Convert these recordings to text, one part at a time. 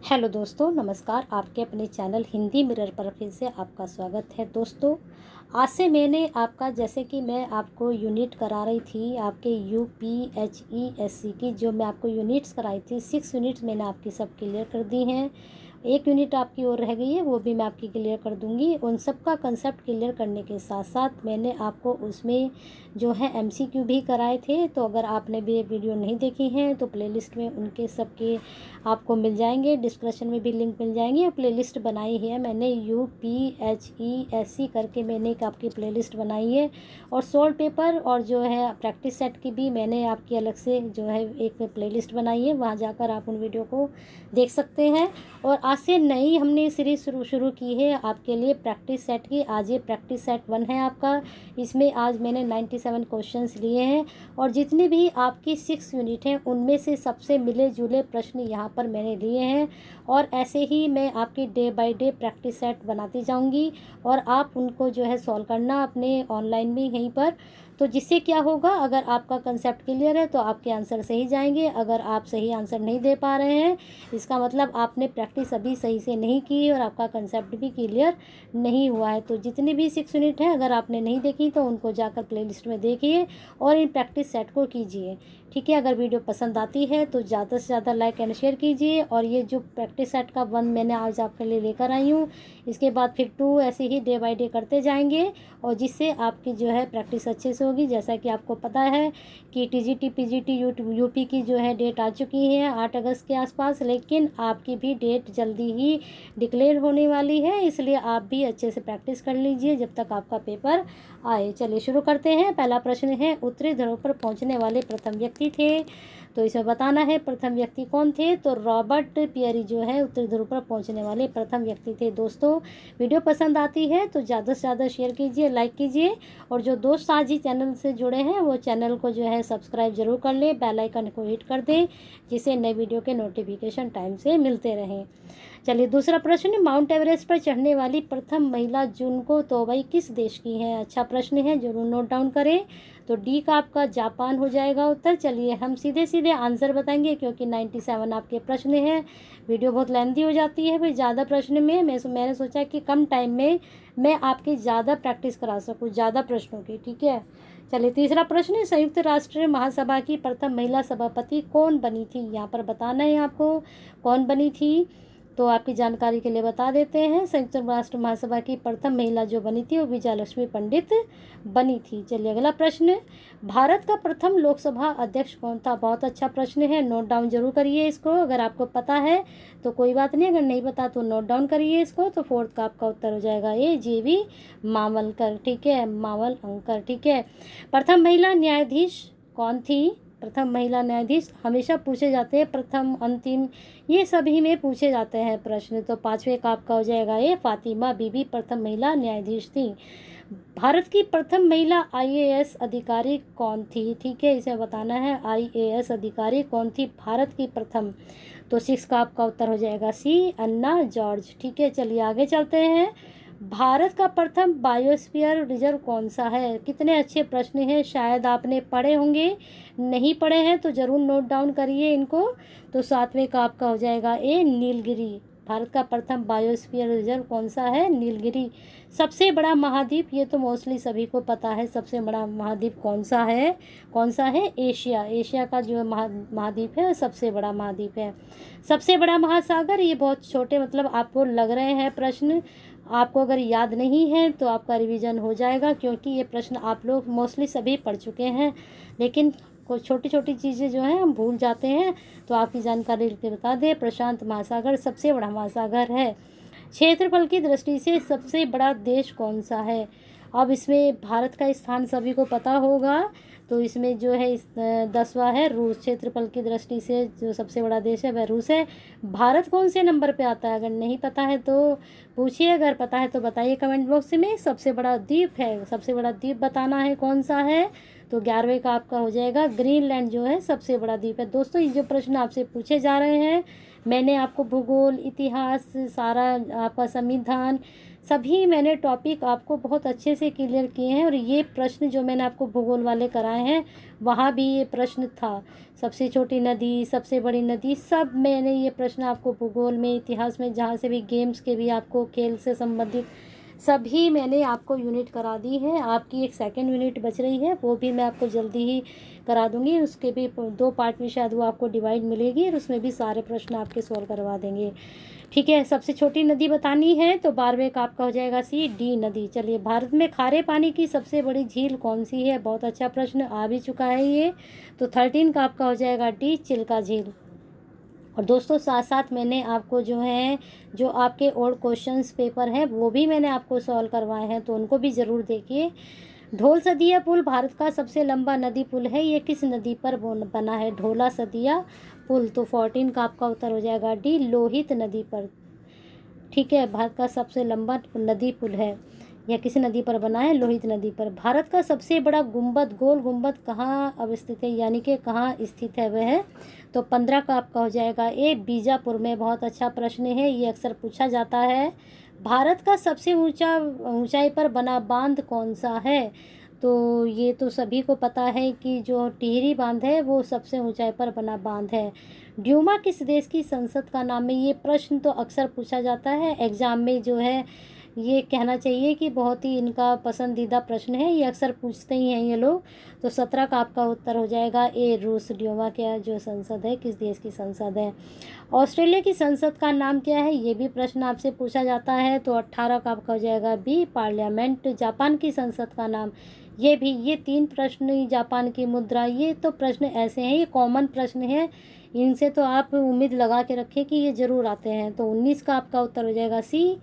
Hello दोस्तों, नमस्कार। आपके अपने चैनल हिंदी मिरर पर फिर से आपका स्वागत है। दोस्तों, आज से मैंने आपका जैसे कि मैं आपको यूनिट करा रही थी आपके UPHESC की, जो मैं आपको यूनिट्स कराई थी 6 यूनिट्स मैंने आपकी सब क्लियर कर दी हैं। एक यूनिट आपकी और रह गई है, वो भी मैं आपकी क्लियर कर दूंगी। उन सब का कंसेप्ट क्लियर करने के साथ साथ मैंने आपको उसमें जो है MCQ भी कराए थे। तो अगर आपने भी वीडियो नहीं देखी हैं तो प्लेलिस्ट में उनके सबके आपको मिल जाएंगे, डिस्क्रिप्शन में भी लिंक मिल जाएंगे। प्लेलिस्ट बनाई है मैंने UPHESC करके, मैंने एक आपकी प्लेलिस्ट बनाई है। और सोल्ड पेपर और जो है प्रैक्टिस सेट की भी मैंने आपकी अलग से जो है एक प्लेलिस्ट बनाई है, वहाँ जाकर आप उन वीडियो को देख सकते हैं। और आज से नई हमने सीरीज शुरू की है आपके लिए प्रैक्टिस सेट की। आज ये प्रैक्टिस सेट 1 है आपका। इसमें आज मैंने 97 क्वेश्चंस लिए हैं और जितने भी आपकी 6 यूनिट हैं उनमें से सबसे मिले जुले प्रश्न यहाँ पर मैंने लिए हैं। और ऐसे ही मैं आपकी day by day practice set बनाती जाऊँगी और आप उनको जो है सॉल्व करना अपने ऑनलाइन भी यहीं पर। तो जिससे क्या होगा, अगर आपका कंसेप्ट क्लियर है तो आपके आंसर सही जाएंगे। अगर आप सही आंसर नहीं दे पा रहे हैं, इसका मतलब आपने प्रैक्टिस अभी सही से नहीं की और आपका कंसेप्ट भी क्लियर नहीं हुआ है। तो जितनी भी 6 यूनिट हैं, अगर आपने नहीं देखी तो उनको जाकर प्लेलिस्ट में देखिए और इन प्रैक्टिस सेट को कीजिए। ठीक है, अगर वीडियो पसंद आती है तो ज़्यादा से ज़्यादा लाइक एंड शेयर कीजिए। और ये जो प्रैक्टिस सेट का 1 मैंने आज आपके लिए लेकर आई हूँ, इसके बाद फिर 2 ऐसे ही डे बाय डे करते जाएंगे और जिससे आपकी जो है प्रैक्टिस अच्छे से होगी। जैसा कि आपको पता है कि TGT PGT UP की जो है डेट आ चुकी है 8 अगस्त के आसपास, लेकिन आपकी भी डेट जल्दी ही डिक्लेयर होने वाली है, इसलिए आप भी अच्छे से प्रैक्टिस कर लीजिए जब तक आपका पेपर आए। चलिए शुरू करते हैं। पहला प्रश्न है, उत्तरी ध्रुव पर पहुंचने वाले प्रथम व्यक्ति थे। तो इसमें बताना है प्रथम व्यक्ति कौन थे। तो रॉबर्ट पियरी जो है उत्तरी ध्रुव पर पहुंचने वाले प्रथम व्यक्ति थे। दोस्तों, वीडियो पसंद आती है तो ज़्यादा से ज़्यादा शेयर कीजिए, लाइक कीजिए। और जो दोस्त आज ही चैनल से जुड़े हैं वो चैनल को जो है सब्सक्राइब जरूर कर ले, बेल आइकन को हिट कर दें, जिससे नए वीडियो के नोटिफिकेशन टाइम से मिलते रहें। चलिए दूसरा प्रश्न, माउंट एवरेस्ट पर चढ़ने वाली प्रथम महिला जुनको तोबई किस देश की है। अच्छा प्रश्न है, जरूर नोट डाउन करें। तो डी का आपका जापान हो जाएगा उत्तर। चलिए हम सीधे सीधे आंसर बताएंगे क्योंकि 97 आपके प्रश्न हैं, वीडियो बहुत लेंथी हो जाती है। फिर ज़्यादा प्रश्न में मैंने सोचा कि कम टाइम में मैं आपकी ज़्यादा प्रैक्टिस करा सकूँ, ज़्यादा प्रश्नों की। ठीक है, चलिए तीसरा प्रश्न, संयुक्त राष्ट्र महासभा की प्रथम महिला सभापति कौन बनी थी। यहाँ पर बताना है आपको कौन बनी थी। तो आपकी जानकारी के लिए बता देते हैं, संयुक्त राष्ट्र महासभा की प्रथम महिला जो बनी थी वो विजयलक्ष्मी पंडित बनी थी। चलिए अगला प्रश्न, भारत का प्रथम लोकसभा अध्यक्ष कौन था। बहुत अच्छा प्रश्न है, नोट डाउन जरूर करिए इसको। अगर आपको पता है तो कोई बात नहीं, अगर नहीं पता तो नोट डाउन करिए इसको। तो 4th का आपका उत्तर हो जाएगा ए, JV मावलकर। ठीक है, मावलंकर। ठीक है, प्रथम महिला न्यायाधीश कौन थी। प्रथम महिला न्यायाधीश हमेशा पूछे जाते हैं, प्रथम अंतिम ये सभी में पूछे जाते हैं प्रश्न। तो 5वें का आपका हो जाएगा ये, फातिमा बीबी प्रथम महिला न्यायाधीश थी। भारत की प्रथम महिला IAS अधिकारी कौन थी। ठीक है, इसे बताना है IAS अधिकारी कौन थी भारत की प्रथम। तो 6 का आपका उत्तर हो जाएगा C, अन्ना जॉर्ज। ठीक है, चलिए आगे चलते हैं। भारत का प्रथम बायोस्फीयर रिजर्व कौन सा है। कितने अच्छे प्रश्न हैं, शायद आपने पढ़े होंगे, नहीं पढ़े हैं तो ज़रूर नोट डाउन करिए इनको। तो 7वें का आपका हो जाएगा ए, नीलगिरी। भारत का प्रथम बायोस्फीयर रिजर्व कौन सा है, नीलगिरी। सबसे बड़ा महाद्वीप, ये तो मोस्टली सभी को पता है, सबसे बड़ा महाद्वीप कौन सा है, कौन सा है, एशिया। एशिया का जो महाद्वीप है सबसे बड़ा महाद्वीप है। सबसे बड़ा महासागर, ये बहुत छोटे मतलब आपको लग रहे हैं प्रश्न, आपको अगर याद नहीं है तो आपका रिवीजन हो जाएगा क्योंकि ये प्रश्न आप लोग मोस्टली सभी पढ़ चुके हैं, लेकिन कुछ छोटी छोटी चीज़ें जो हैं हम भूल जाते हैं। तो आपकी जानकारी बता दें, प्रशांत महासागर सबसे बड़ा महासागर है। क्षेत्रफल की दृष्टि से सबसे बड़ा देश कौन सा है। अब इसमें भारत का स्थान सभी को पता होगा, तो इसमें जो है 10वां है रूस। क्षेत्रफल की दृष्टि से जो सबसे बड़ा देश है वह रूस है। भारत कौन से नंबर पे आता है, अगर नहीं पता है तो पूछिए, अगर पता है तो बताइए कमेंट बॉक्स में। सबसे बड़ा द्वीप है, सबसे बड़ा द्वीप बताना है कौन सा है। तो 11वें का आपका हो जाएगा ग्रीनलैंड जो है सबसे बड़ा द्वीप है। दोस्तों, ये जो प्रश्न आपसे पूछे जा रहे हैं मैंने आपको भूगोल, इतिहास, सारा आपका संविधान, सभी मैंने टॉपिक आपको बहुत अच्छे से क्लियर किए हैं। और ये प्रश्न जो मैंने आपको भूगोल वाले कराए हैं, वहाँ भी ये प्रश्न था। सबसे छोटी नदी, सबसे बड़ी नदी, सब मैंने ये प्रश्न आपको भूगोल में, इतिहास में, जहाँ से भी गेम्स के भी आपको, खेल से संबंधित सभी मैंने आपको यूनिट करा दी है। आपकी एक सेकंड यूनिट बच रही है, वो भी मैं आपको जल्दी ही करा दूंगी। उसके भी 2 पार्ट में शायद वो आपको डिवाइड मिलेगी, और उसमें भी सारे प्रश्न आपके सॉल्व करवा देंगे। ठीक है, सबसे छोटी नदी बतानी है तो 12वें का आपका हो जाएगा सी, डी नदी। चलिए, भारत में खारे पानी की सबसे बड़ी झील कौन सी है? बहुत अच्छा प्रश्न आ भी चुका है ये। तो 13 का आपका हो जाएगा डी, चिल्का झील। और दोस्तों, साथ साथ मैंने आपको जो है, जो आपके ओल्ड क्वेश्चंस पेपर हैं, वो भी मैंने आपको सॉल्व करवाए हैं, तो उनको भी ज़रूर देखिए। ढोल सदिया पुल भारत का सबसे लंबा नदी पुल है, ये किस नदी पर बना है? ढोला सदिया पुल। तो 14 का आपका उत्तर हो जाएगा डी, लोहित नदी पर। ठीक है, भारत का सबसे लंबा नदी पुल है, यह किस नदी पर बना है? लोहित नदी पर। भारत का सबसे बड़ा गुंबद, गोल गुंबद कहाँ अवस्थित है, यानी कि कहाँ स्थित है वह? तो 15 का आपका हो जाएगा ए, बीजापुर में। बहुत अच्छा प्रश्न है, ये अक्सर पूछा जाता है। भारत का सबसे ऊंचाई पर बना बांध कौन सा है? तो ये तो सभी को पता है कि जो टिहरी बांध है वो सबसे ऊंचाई पर बना बांध है। ड्यूमा किस देश की संसद का नाम है? ये प्रश्न तो अक्सर पूछा जाता है एग्जाम में, जो है ये कहना चाहिए कि बहुत ही इनका पसंदीदा प्रश्न है, ये अक्सर पूछते ही हैं ये लोग। तो 17 का आपका उत्तर हो जाएगा ए, रूस। ड्यूमा क्या जो संसद है, किस देश की संसद है? ऑस्ट्रेलिया की संसद का नाम क्या है? ये भी प्रश्न आपसे पूछा जाता है। तो 18 का आपका हो जाएगा बी, पार्लियामेंट। जापान की संसद का नाम, ये भी, ये 3 प्रश्न, जापान की मुद्रा, ये तो प्रश्न ऐसे हैं, ये कॉमन प्रश्न है, इनसे तो आप उम्मीद लगा के रखें कि ये ज़रूर आते हैं। तो 19 का आपका उत्तर हो जाएगा सी,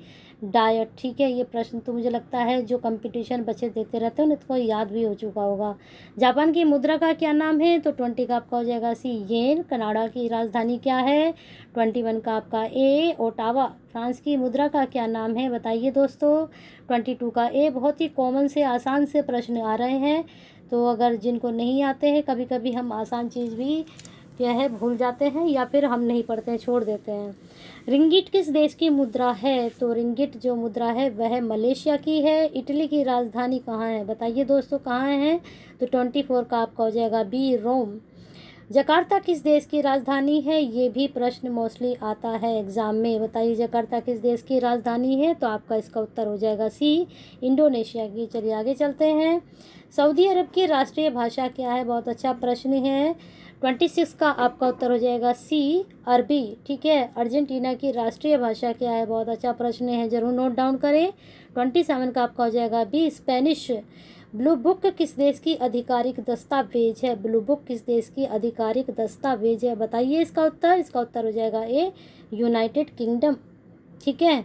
डाइट। ठीक है, ये प्रश्न तो मुझे लगता है जो कंपटीशन बच्चे देते रहते हैं उनको याद भी हो चुका होगा। जापान की मुद्रा का क्या नाम है? तो 20 का आपका हो जाएगा सी, येन। कनाडा की राजधानी क्या है? 21 का आपका ए, ओटावा। फ्रांस की मुद्रा का क्या नाम है? बताइए दोस्तों। 22 का ए। बहुत ही कॉमन से, आसान से प्रश्न आ रहे हैं, तो अगर जिनको नहीं आते हैं, कभी कभी हम आसान चीज़ भी क्या है भूल जाते हैं, या फिर हम नहीं पढ़ते हैं, छोड़ देते हैं। रिंगिट किस देश की मुद्रा है? तो रिंगिट जो मुद्रा है वह मलेशिया की है। इटली की राजधानी कहाँ है? बताइए दोस्तों, कहाँ है? तो 24 का आपका हो जाएगा बी, रोम। जकार्ता किस देश की राजधानी है? ये भी प्रश्न मोस्टली आता है एग्जाम में। बताइए जकार्ता किस देश की राजधानी है? तो आपका इसका उत्तर हो जाएगा सी, इंडोनेशिया की। चलिए आगे चलते हैं। सऊदी अरब की राष्ट्रीय भाषा क्या है? बहुत अच्छा प्रश्न है। 26 का आपका उत्तर हो जाएगा सी, अरबी। ठीक है, अर्जेंटीना की राष्ट्रीय भाषा क्या है? बहुत अच्छा प्रश्न है, जरूर नोट डाउन करें। 27 का आपका हो जाएगा बी, स्पेनिश। ब्लू बुक किस देश की आधिकारिक दस्तावेज है? ब्लू बुक किस देश की आधिकारिक दस्तावेज है? बताइए इसका उत्तर। इसका उत्तर हो जाएगा ए, यूनाइटेड किंगडम। ठीक है,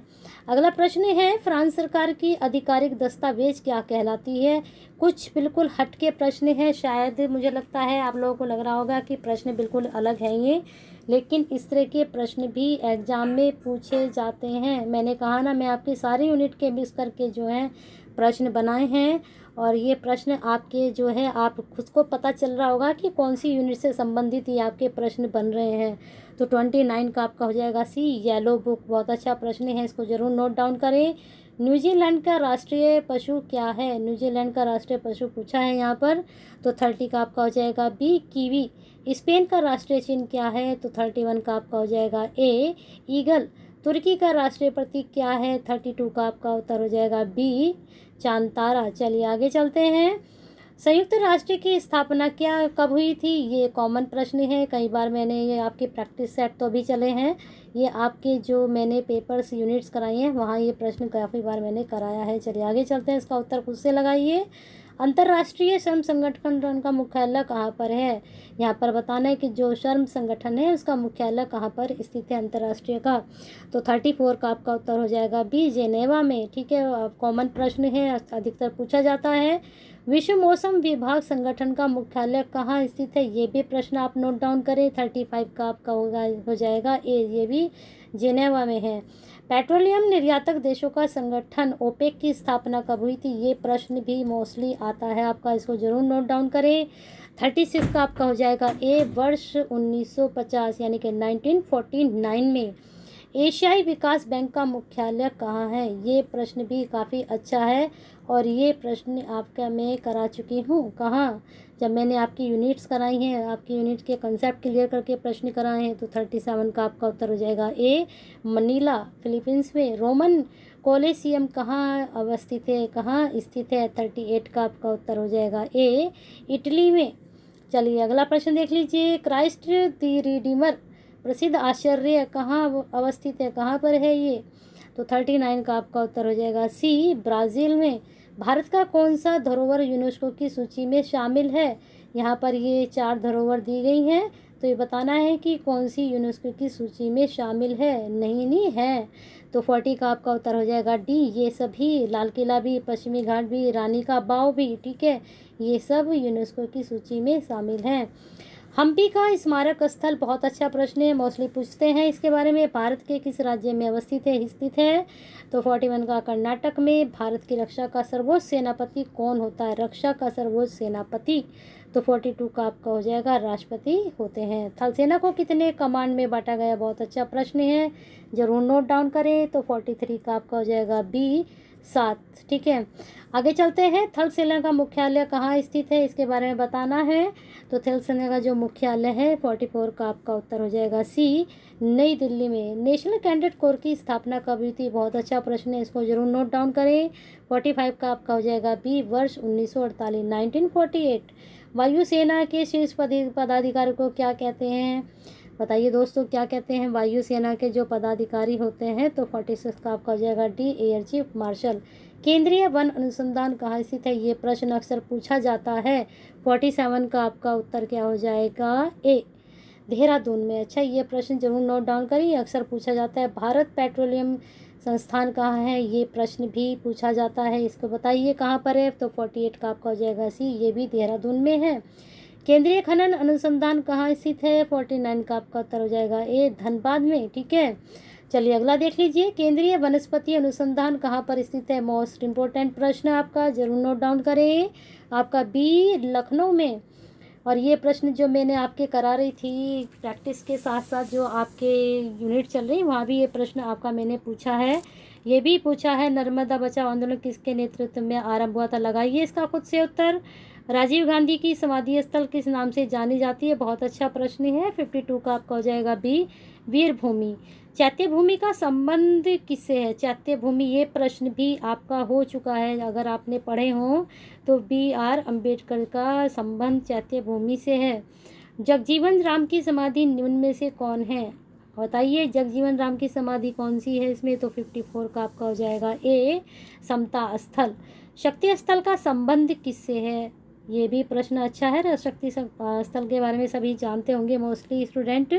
अगला प्रश्न है, फ्रांस सरकार की आधिकारिक दस्तावेज क्या कहलाती है? कुछ बिल्कुल हटके प्रश्न है, शायद मुझे लगता है आप लोगों को लग रहा होगा कि प्रश्न बिल्कुल अलग है ये, लेकिन इस तरह के प्रश्न भी एग्जाम में पूछे जाते हैं। मैंने कहा ना, मैं आपकी सारी यूनिट के मिक्स करके जो है प्रश्न बनाए हैं, और ये प्रश्न आपके जो है, आप खुद को पता चल रहा होगा कि कौन सी यूनिट से संबंधित ये आपके प्रश्न बन रहे हैं। तो 29 का आपका हो जाएगा सी, येलो बुक। बहुत अच्छा प्रश्न है, इसको जरूर नोट डाउन करें। न्यूजीलैंड का राष्ट्रीय पशु क्या है? न्यूजीलैंड का राष्ट्रीय पशु पूछा है यहाँ पर। तो 30 का आपका हो जाएगा बी, कीवी। स्पेन का राष्ट्रीय चिन्ह क्या है? तो 31 का आपका हो जाएगा ए, ईगल। तुर्की का राष्ट्रीय प्रतीक क्या है? 32 का आपका उत्तर हो जाएगा बी, चांतारा। चलिए आगे चलते हैं। संयुक्त राष्ट्र की स्थापना क्या कब हुई थी? ये कॉमन प्रश्न है, कई बार मैंने ये आपके प्रैक्टिस सेट तो भी चले हैं, ये आपके जो मैंने पेपर्स यूनिट्स कराई हैं वहाँ ये प्रश्न काफ़ी बार मैंने कराया है। चलिए आगे चलते हैं, इसका उत्तर खुद से लगाइए। अंतर्राष्ट्रीय श्रम संगठन का मुख्यालय कहाँ पर है? यहाँ पर बताना है कि जो श्रम संगठन है उसका मुख्यालय कहाँ पर स्थित है अंतर्राष्ट्रीय का। तो 34 का आपका उत्तर हो जाएगा बी, जेनेवा में। ठीक है, कॉमन प्रश्न है, अधिकतर पूछा जाता है। विश्व मौसम विभाग संगठन का मुख्यालय कहाँ स्थित है? ये भी प्रश्न आप नोट डाउन करें। 35 का आपका हो जाएगा ए, ये भी जेनेवा में है। पेट्रोलियम निर्यातक देशों का संगठन ओपेक की स्थापना कब हुई थी? ये प्रश्न भी मोस्टली आता है आपका, इसको जरूर नोट डाउन करें। 36 का आपका हो जाएगा ए। वर्ष 1950 यानी कि 1949 में एशियाई विकास बैंक का मुख्यालय कहाँ है? ये प्रश्न भी काफ़ी अच्छा है और ये प्रश्न आपका मैं करा चुकी हूँ। कहाँ? जब मैंने आपकी यूनिट्स कराई हैं, आपकी यूनिट के कंसेप्ट क्लियर करके प्रश्न कराए हैं, तो 37 का आपका उत्तर हो जाएगा ए। मनीला फिलीपींस में। रोमन कोलिसियम कहाँ अवस्थित है, कहाँ स्थित है? 38 का आपका उत्तर हो जाएगा ए। इटली में। चलिए अगला प्रश्न देख लीजिए। क्राइस्ट द रिडीमर प्रसिद्ध आश्चर्य कहाँ अवस्थित है, कहाँ पर है ये? तो 39 का आपका उत्तर हो जाएगा सी। ब्राज़ील में। भारत का कौन सा धरोहर यूनेस्को की सूची में शामिल है? यहाँ पर ये 4 धरोहर दी गई हैं, तो ये बताना है कि कौन सी यूनेस्को की सूची में शामिल है। नहीं है, तो 40 का आपका उत्तर हो जाएगा डी। ये सभी, लाल किला भी, पश्चिमी घाट भी, रानी का बाव भी, ठीक है, ये सब यूनेस्को की सूची में शामिल हैं। हम्पी का स्मारक स्थल, बहुत अच्छा प्रश्न है, मोस्टली पूछते हैं इसके बारे में। भारत के किस राज्य में अवस्थित है, स्थित है? तो 41 का कर्नाटक में। भारत की रक्षा का सर्वोच्च सेनापति कौन होता है? रक्षा का सर्वोच्च सेनापति, तो 42 का आपका हो जाएगा राष्ट्रपति होते हैं। थल सेना को कितने कमांड में बांटा गया? बहुत अच्छा प्रश्न है, जरूर नोट डाउन करें। तो 43 का आपका हो जाएगा बी, 7, ठीक है। आगे चलते हैं। थल सेना का मुख्यालय कहाँ स्थित है, इसके बारे में बताना है। तो थल सेना का जो मुख्यालय है, 44 का आपका उत्तर हो जाएगा सी, नई दिल्ली में। नेशनल कैडेट कोर की स्थापना कब हुई थी? बहुत अच्छा प्रश्न है, इसको जरूर नोट डाउन करें। 45 का आपका हो जाएगा बी। वर्ष 1948, 1948। वायुसेना के शीर्ष पदाधिकारी को क्या कहते हैं? बताइए दोस्तों, क्या कहते हैं वायुसेना के जो पदाधिकारी होते हैं? तो 46 का आपका हो जाएगा डी, एयर चीफ मार्शल। केंद्रीय वन अनुसंधान कहाँ स्थित है? ये प्रश्न अक्सर पूछा जाता है। 47 का आपका उत्तर क्या हो जाएगा ए, देहरादून में। अच्छा, ये प्रश्न जरूर नोट डाउन करिए, अक्सर पूछा जाता है। भारत पेट्रोलियम संस्थान कहाँ है? ये प्रश्न भी पूछा जाता है, इसको बताइए कहाँ पर है? तो 48 का आपका हो जाएगा सी, ये भी देहरादून में है। केंद्रीय खनन अनुसंधान कहाँ स्थित है? 49 का आपका उत्तर हो जाएगा ए, धनबाद में, ठीक है। चलिए अगला देख लीजिए। केंद्रीय वनस्पति अनुसंधान कहाँ पर स्थित है? मोस्ट इम्पोर्टेंट प्रश्न आपका, जरूर नोट डाउन करें। आपका बी, लखनऊ में। और ये प्रश्न जो मैंने आपके करा रही थी प्रैक्टिस के साथ साथ, जो आपके यूनिट चल रही, वहाँ भी ये प्रश्न आपका मैंने पूछा है। ये भी पूछा है, नर्मदा बचाओ आंदोलन किसके नेतृत्व में आरंभ हुआ था? लगाइए इसका खुद से उत्तर। राजीव गांधी की समाधि स्थल किस नाम से जानी जाती है? बहुत अच्छा प्रश्न है। 52 का आपका हो जाएगा बी, वीर भूमि। चैत्य भूमि का संबंध किससे है? चैत्य भूमि, ये प्रश्न भी आपका हो चुका है, अगर आपने पढ़े हों तो। BR अम्बेडकर का संबंध चैत्य भूमि से है। जगजीवन राम की समाधि निम्न में से कौन है? बताइए, जगजीवन राम की समाधि कौन सी है इसमें? तो 54 का आपका हो जाएगा ए, समता स्थल। शक्ति स्थल का संबंध किससे है? ये भी प्रश्न अच्छा है, शक्ति स्थल के बारे में सभी जानते होंगे मोस्टली स्टूडेंट।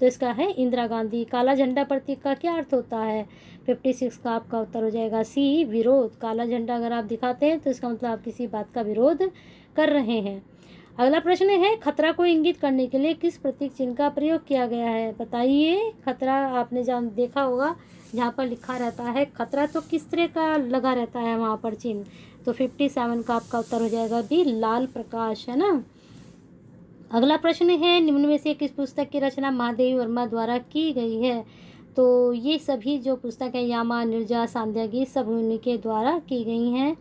तो इसका है इंदिरा गांधी। काला झंडा प्रतीक का क्या अर्थ होता है? 56 का आपका उत्तर हो जाएगा सी, विरोध। काला झंडा अगर आप दिखाते हैं तो इसका मतलब आप किसी बात का विरोध कर रहे हैं। अगला प्रश्न है, खतरा को इंगित करने के लिए किस प्रतीक चिन्ह का प्रयोग किया गया है? बताइए। खतरा आपने देखा होगा, जहाँ पर लिखा रहता है खतरा, तो किस तरह का लगा रहता है वहाँ पर चिन्ह? तो 57 का आपका उत्तर हो जाएगा बी, लाल प्रकाश, है ना। अगला प्रश्न है, निम्न में से किस पुस्तक की रचना महादेवी वर्मा द्वारा की गई है? तो ये सभी जो पुस्तक है, यामा, निर्जा, सांध्यागी, सब उन्हीं के द्वारा की गई हैं।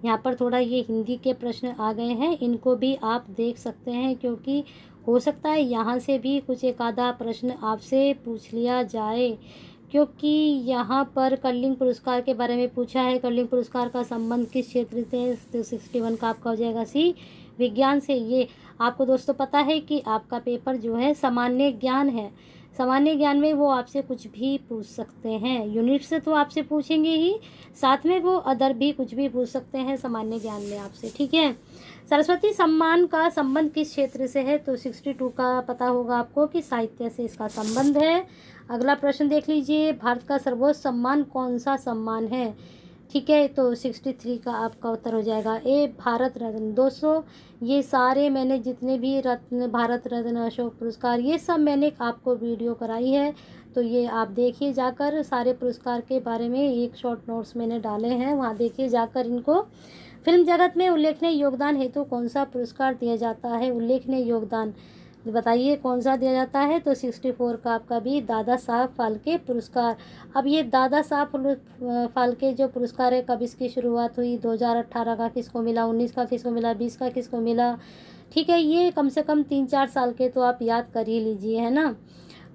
यहाँ पर थोड़ा ये हिंदी के प्रश्न आ गए हैं, इनको भी आप देख सकते हैं, क्योंकि हो सकता है यहाँ से भी कुछ एक आधा प्रश्न आपसे पूछ लिया जाए, क्योंकि यहाँ पर कर्लिंग पुरस्कार के बारे में पूछा है। कर्लिंग पुरस्कार का संबंध किस क्षेत्र से? तो 61 का आपका हो जाएगा सी, विज्ञान से। ये आपको दोस्तों पता है कि आपका पेपर जो है सामान्य ज्ञान है। सामान्य ज्ञान में वो आपसे कुछ भी पूछ सकते हैं, यूनिट से तो आपसे पूछेंगे ही, साथ में वो अदर भी कुछ भी पूछ सकते हैं सामान्य ज्ञान में आपसे, ठीक है। सरस्वती सम्मान का संबंध किस क्षेत्र से है? तो 62 का पता होगा आपको कि साहित्य से इसका संबंध है। अगला प्रश्न देख लीजिए, भारत का सर्वोच्च सम्मान कौन सा सम्मान है? ठीक है, तो 63 का आपका उत्तर हो जाएगा ए, भारत रत्न। दोस्तों, ये सारे मैंने जितने भी रत्न, भारत रत्न, अशोक पुरस्कार, ये सब मैंने आपको वीडियो कराई है, तो ये आप देखिए जाकर। सारे पुरस्कार के बारे में एक शॉर्ट नोट्स मैंने डाले हैं, वहाँ देखिए जाकर इनको। फिल्म जगत में उल्लेखनीय योगदान हेतु कौन सा पुरस्कार दिया जाता है? उल्लेखनीय योगदान बताइए कौन सा दिया जाता है? तो 64 का आपका भी दादा साहब फाल्के पुरस्कार। अब ये दादा साहब फाल्के जो पुरस्कार है, कब इसकी शुरुआत हुई? 2018 का किसको मिला, 19 का किसको मिला, 20 का किसको मिला? ठीक है, ये कम से कम 3-4 साल के तो आप याद कर ही लीजिए, है ना।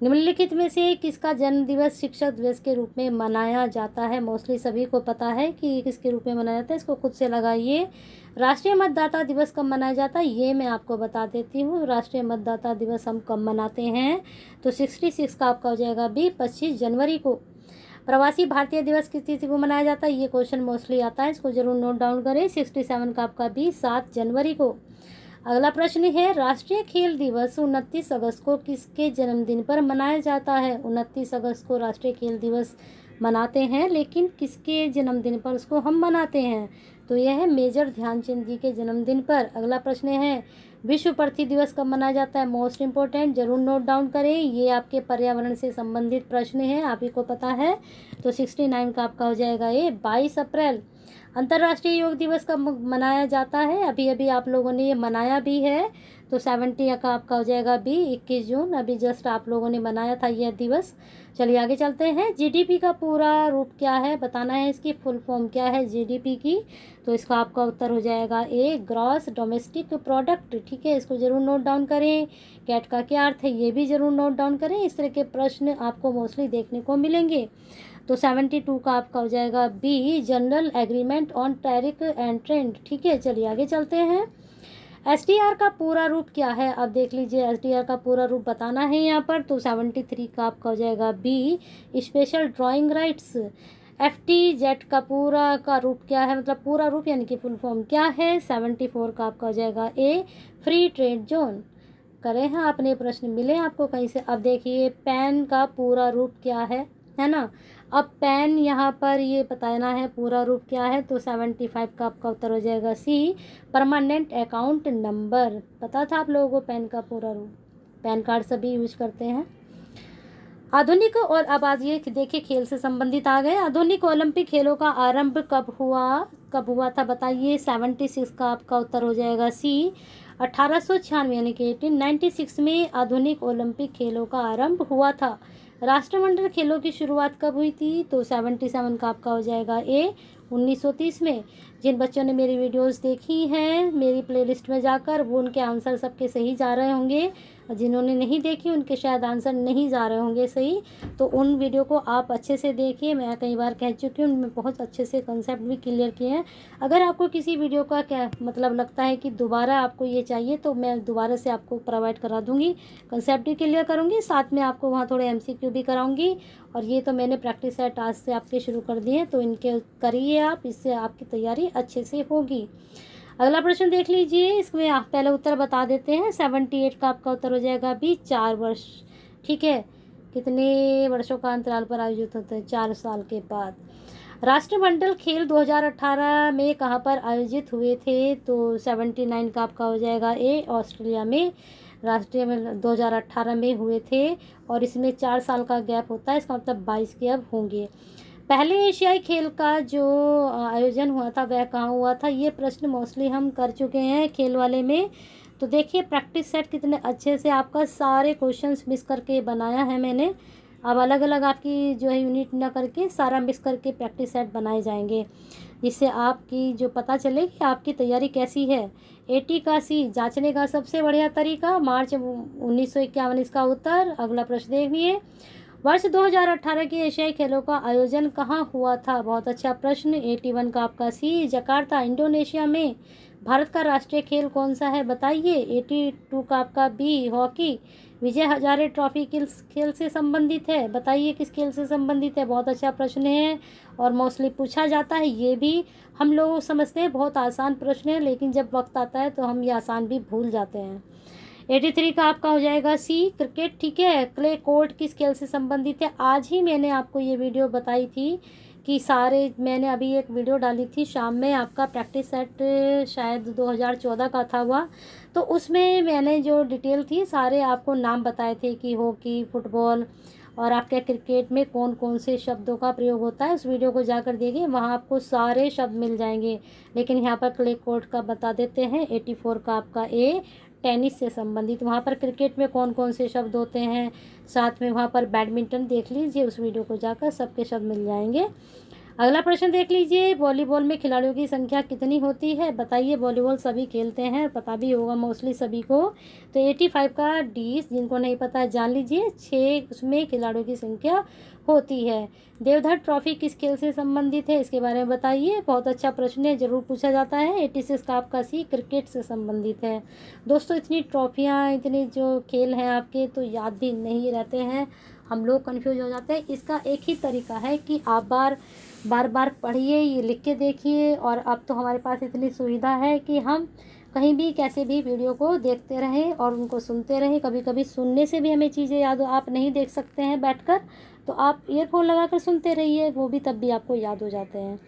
निम्नलिखित में से किसका जन्म दिवस शिक्षक दिवस के रूप में मनाया जाता है? मोस्टली सभी को पता है कि किसके रूप में मनाया जाता है, इसको खुद से लगाइए। राष्ट्रीय मतदाता दिवस कब मनाया जाता है, ये मैं आपको बता देती हूँ। राष्ट्रीय मतदाता दिवस हम कब मनाते हैं? तो 66 का आपका हो जाएगा बी, 25 जनवरी को। प्रवासी भारतीय दिवस किस तिथि को मनाया जाता है? ये क्वेश्चन मोस्टली आता है, इसको जरूर नोट डाउन करें। 67 का आपका बी, 7 जनवरी को। अगला प्रश्न है, राष्ट्रीय खेल दिवस 29 अगस्त को किसके जन्मदिन पर मनाया जाता है? 29 अगस्त को राष्ट्रीय खेल दिवस मनाते हैं, लेकिन किसके जन्मदिन पर उसको हम मनाते हैं? तो यह है मेजर ध्यानचंद जी के जन्मदिन पर। अगला प्रश्न है, विश्व पृथ्वी दिवस कब मनाया जाता है? मोस्ट इंपॉर्टेंट, जरूर नोट डाउन करें, ये आपके पर्यावरण से संबंधित प्रश्न है, आप ही को पता है। तो 69 का आपका हो जाएगा ये, 22 अप्रैल। अंतर्राष्ट्रीय योग दिवस कब मनाया जाता है? अभी अभी आप लोगों ने ये मनाया भी है, तो 70 का आपका हो जाएगा बी, 21 जून। अभी जस्ट आप लोगों ने मनाया था यह दिवस। चलिए आगे चलते हैं। जीडीपी का पूरा रूप क्या है, बताना है, इसकी फुल फॉर्म क्या है जीडीपी की? तो इसका आपका उत्तर हो जाएगा ए, ग्रॉस डोमेस्टिक प्रोडक्ट। ठीक है, इसको जरूर नोट डाउन करें। कैट का क्या अर्थ है, ये भी जरूर नोट डाउन करें। इस तरह के प्रश्न आपको मोस्टली देखने को मिलेंगे। तो 72 का आपका हो जाएगा B, general agreement on tariff and trade. ठीक है, चलिए आगे चलते हैं। एसडीआर का पूरा रूप क्या है? अब देख लीजिए, एसडीआर का पूरा रूप बताना है यहाँ पर। तो 73 का आपका हो जाएगा बी, स्पेशल ड्राइंग राइट्स। एफटीजेड का पूरा का रूप क्या है, मतलब पूरा रूप यानी कि फुल फॉर्म क्या है? 74 का आपका हो जाएगा ए, फ्री ट्रेड जोन। करें हैं आपने प्रश्न मिले आपको कहीं से? अब देखिए, पैन का पूरा रूप क्या है ना। अब पैन यहाँ पर ये बताना है पूरा रूप क्या है। तो 75 का आपका उत्तर हो जाएगा सी, परमानेंट अकाउंट नंबर। पता था आप लोगों को पैन का पूरा रूप? पैन कार्ड सभी यूज करते हैं। आधुनिक, और अब आज ये देखिए खेल से संबंधित आ गए। आधुनिक ओलंपिक खेलों का आरंभ कब हुआ था बताइए? 76 का आपका उत्तर हो जाएगा सी, 1896 यानी कि 1896 में आधुनिक ओलंपिक खेलों का आरंभ हुआ था। राष्ट्रमंडल खेलों की शुरुआत कब हुई थी? तो 77 का आपका हो जाएगा ए, 1930 में। जिन बच्चों ने मेरी वीडियोस देखी हैं मेरी प्लेलिस्ट में जाकर, वो उनके आंसर सबके सही जा रहे होंगे, और जिन्होंने नहीं देखी उनके शायद आंसर नहीं जा रहे होंगे सही। तो उन वीडियो को आप अच्छे से देखिए, मैं कई बार कह चुकी हूँ, उनमें बहुत अच्छे से कंसेप्ट भी क्लियर किए हैं। अगर आपको किसी वीडियो का क्या मतलब लगता है कि दोबारा आपको ये चाहिए, तो मैं दोबारा से आपको प्रोवाइड करा दूँगी, कंसेप्ट भी क्लियर करूँगी, साथ में आपको वहाँ थोड़े MCQ भी कराऊँगी। और ये तो मैंने प्रैक्टिस सेट आज से आपके शुरू कर दिए, तो इनके करिए आप, इससे आपकी तैयारी अच्छे से होगी। अगला प्रश्न देख लीजिए, इसमें आप पहले उत्तर बता देते हैं। 78 का आपका उत्तर हो जाएगा बी, 4 वर्ष। ठीक है, कितने वर्षों का अंतराल पर आयोजित होते हैं? 4 साल के बाद। राष्ट्रमंडल खेल 2018 में कहाँ पर आयोजित हुए थे? तो 79 का आपका हो जाएगा ए, ऑस्ट्रेलिया में। राष्ट्रीय में 2018 में हुए थे, और इसमें 4 साल का गैप होता है, इसका मतलब 22 के अब होंगे। पहले एशियाई खेल का जो आयोजन हुआ था वह कहाँ हुआ था? ये प्रश्न मोस्टली हम कर चुके हैं खेल वाले में। तो देखिए प्रैक्टिस सेट कितने अच्छे से आपका सारे क्वेश्चंस मिस करके बनाया है मैंने। अब अलग अलग आपकी जो है यूनिट ना करके सारा मिस करके प्रैक्टिस सेट बनाए जाएंगे, जिससे आपकी जो पता चले कि आपकी तैयारी कैसी है। 80 का सी, जांचने का सबसे बढ़िया तरीका, मार्च 1951 इसका उत्तर। अगला प्रश्न देखिए, वर्ष 2018 के एशियाई खेलों का आयोजन कहाँ हुआ था? बहुत अच्छा प्रश्न। 81 का आपका सी, जकार्ता इंडोनेशिया में। भारत का राष्ट्रीय खेल कौन सा है बताइए? 82 का आपका B, hockey. Vijay Hazare trophy किस खेल से संबंधित है बताइए? किस खेल से संबंधित है? बहुत अच्छा प्रश्न है, और मोस्टली पूछा जाता है। ये भी हम लोग समझते हैं बहुत आसान प्रश्न है, लेकिन जब वक्त आता है तो हम ये आसान भी भूल जाते हैं। 83 का आपका हो जाएगा सी, क्रिकेट। ठीक है, क्ले कोर्ट किस खेल से संबंधित है? आज ही मैंने आपको ये वीडियो बताई थी कि सारे, मैंने अभी एक वीडियो डाली थी शाम में, आपका प्रैक्टिस सेट शायद 2014 का था हुआ, तो उसमें मैंने जो डिटेल थी सारे आपको नाम बताए थे कि हॉकी, फुटबॉल और आपके क्रिकेट में कौन कौन से शब्दों का प्रयोग होता है, उस वीडियो को जाकर देखिए, वहाँ आपको सारे शब्द मिल जाएंगे। लेकिन यहाँ पर क्ले कोर्ट का बता देते हैं। 84 का आपका ए टेनिस से संबंधित, वहाँ पर क्रिकेट में कौन कौन से शब्द होते हैं, साथ में वहाँ पर बैडमिंटन देख लीजिए, उस वीडियो को जाकर सबके शब्द मिल जाएंगे। अगला प्रश्न देख लीजिए, वॉलीबॉल में खिलाड़ियों की संख्या कितनी होती है, बताइए। वॉलीबॉल सभी खेलते हैं, पता भी होगा मोस्टली सभी को। तो 85 का डी, जिनको नहीं पता है जान लीजिए, 6 उसमें खिलाड़ियों की संख्या होती है। देवधर ट्रॉफी किस खेल से संबंधित है, इसके बारे में बताइए। बहुत अच्छा प्रश्न है, जरूर पूछा जाता है। 86 का आपका सी क्रिकेट से संबंधित है। दोस्तों इतनी ट्रॉफियाँ, इतने जो खेल हैं आपके, तो याद भी नहीं रहते हैं, हम लोग कंफ्यूज हो जाते हैं। इसका एक ही तरीका है कि आप बार बार पढ़िए, ये लिख के देखिए। और अब तो हमारे पास इतनी सुविधा है कि हम कहीं भी कैसे भी वीडियो को देखते रहें और उनको सुनते रहें। कभी कभी सुनने से भी हमें चीज़ें याद, आप नहीं देख सकते हैं बैठकर, तो आप ईयरफोन लगा कर सुनते रहिए, वो भी तब भी आपको याद हो जाते हैं।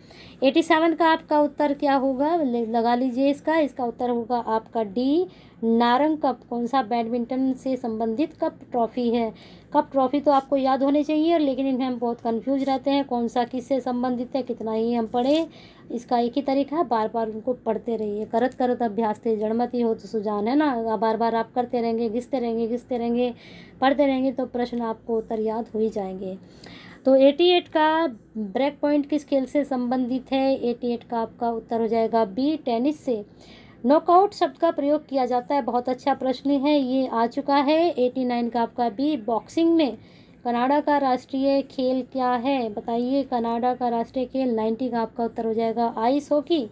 87 का आपका उत्तर क्या होगा, लगा लीजिए इसका उत्तर होगा आपका डी, नारंग कप। कौन सा बैडमिंटन से संबंधित कप ट्रॉफी है। कप ट्रॉफी तो आपको याद होने चाहिए, लेकिन इनमें हम बहुत कंफ्यूज रहते हैं, कौन सा किससे संबंधित है, कितना ही हम पढ़े। इसका एक ही तरीका है, बार बार उनको पढ़ते रहिए। करत करत अभ्यास थे जड़मति हो तो सुजान, है ना। बार बार आप करते रहेंगे, घिसते रहेंगे, पढ़ते रहेंगे, तो प्रश्न आपको उत्तर याद हो ही जाएंगे। तो 88 का ब्रेक पॉइंट किस खेल से संबंधित है, 88 का आपका उत्तर हो जाएगा बी, टेनिस से। नॉकआउट शब्द का प्रयोग किया जाता है, बहुत अच्छा प्रश्न है, ये आ चुका है। 89 का आपका बी, बॉक्सिंग में। कनाडा का राष्ट्रीय खेल क्या है, बताइए। कनाडा का राष्ट्रीय खेल 90 का आपका उत्तर हो जाएगा आइस हॉकी।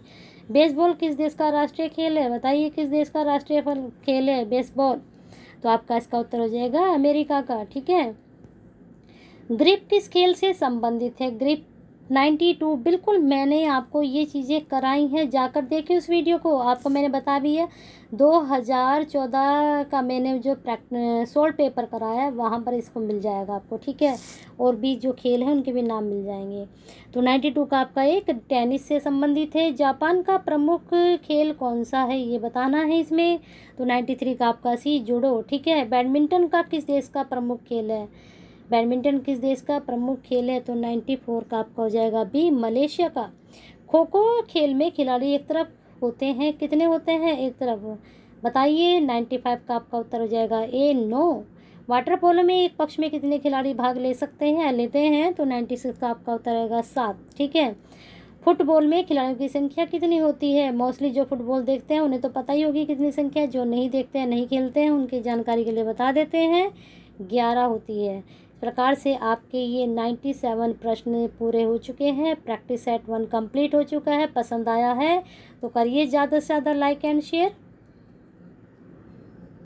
बेसबॉल किस देश का राष्ट्रीय खेल है, बताइए। किस देश का राष्ट्रीय खेल है बेसबॉल, तो आपका इसका उत्तर हो जाएगा अमेरिका का, ठीक है। ग्रिप किस खेल से संबंधित है, ग्रिप 92, बिल्कुल मैंने आपको ये चीज़ें कराई हैं, जाकर देखिए उस वीडियो को, आपको मैंने बता भी है। 2014 का मैंने जो सोल्ड पेपर कराया है, वहाँ पर इसको मिल जाएगा आपको, ठीक है। और भी जो खेल हैं उनके भी नाम मिल जाएंगे। तो 92 का आपका एक टेनिस से संबंधित है। जापान का प्रमुख खेल कौन सा है, ये बताना है इसमें। तो 93 का आपका सी, जूडो, ठीक है। बैडमिंटन का किस देश का प्रमुख खेल है, बैडमिंटन किस देश का प्रमुख खेल है, तो 94 का आपका हो जाएगा बी, मलेशिया का। खो खो खेल में खिलाड़ी एक तरफ होते हैं, कितने होते हैं, एक तरफ, बताइए। 95 का आपका उत्तर हो जाएगा ए, 9। वाटर पोलो में एक पक्ष में कितने खिलाड़ी भाग ले सकते हैं, लेते हैं, तो 96 का आपका उत्तर आएगा 7, ठीक है। फुटबॉल में खिलाड़ियों की संख्या कितनी होती है, मोस्टली जो फुटबॉल देखते हैं उन्हें तो पता ही होगी कितनी संख्या, जो नहीं देखते हैं, नहीं खेलते हैं, उनकी जानकारी के लिए बता देते हैं, 11 होती है। इस प्रकार से आपके ये 97 प्रश्न पूरे हो चुके हैं। प्रैक्टिस सेट 1 कंप्लीट हो चुका है। पसंद आया है तो करिए ज़्यादा से ज़्यादा लाइक एंड शेयर।